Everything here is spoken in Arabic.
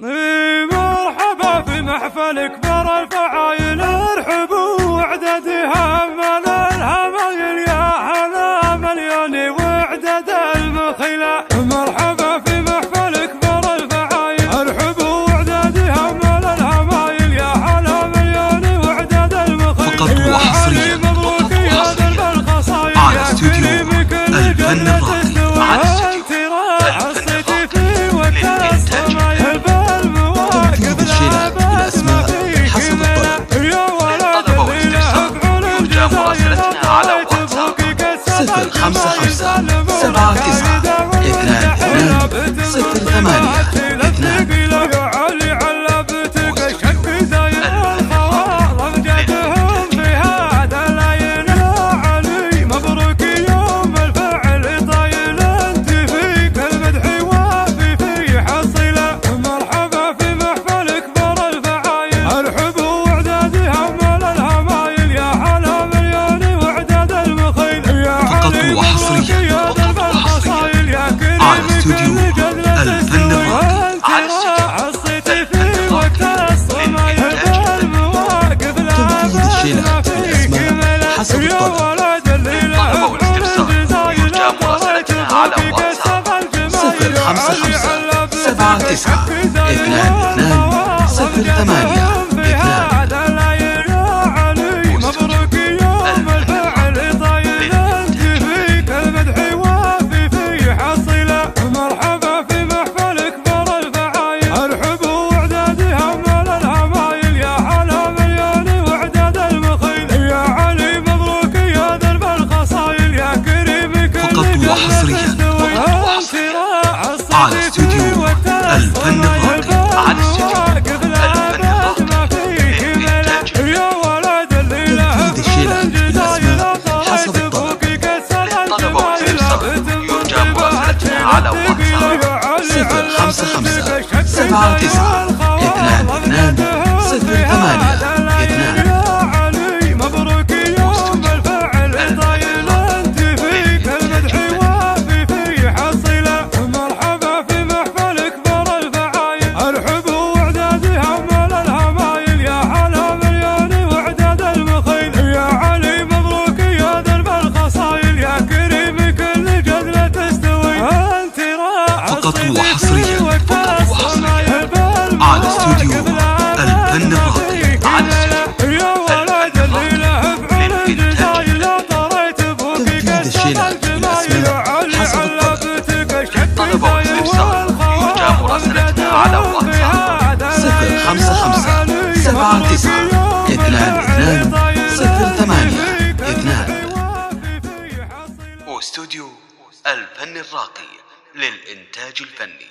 مرحبا في محفل كبر الفعايل، ارحبوا وعددها من الهمايل، يا هلا مليون وعدد المخيلة. مرحبا في محفل كبر الفعايل، ارحبوا وعددها من الهمايل، يا هلا مليون وعدد المخيلة. فقط وحصريا على استوديو الفن الراقي، على استوديو الفن الراقي للإنتاج تنفيذ الشراء بالأسماء حسب الطلب. للطلب والاستفسار يرجى مراسلتنا على واتساب 055 79 22 08 على استوديو الفن الراقي، على استوديو الفن الراقي تنفيذ الشراء بالأسماء حسب الطلب. للطلب والاستفسار يرجى مراسلتنا على واتساب 055 79 22 08 وحصريا على استوديو الفن الراقي، على استوديو الفن الراقي للإنتاج تنفيذ الشراء بالأسماء حسب الطلب. للطلب والاستفسار يرجى مراسلتنا على واتساب 055 79 22 08 وحصريا على استوديو الفن الراقي، على استوديو الفن الراقي للإنتاج تنفيذ الشراء بالأسماء حسب الطلب. للطلب والاستفسار يرجى مراسلتنا على واتساب 055 79 22 08 2. واستوديو الفن الراقي للإنتاج الفني.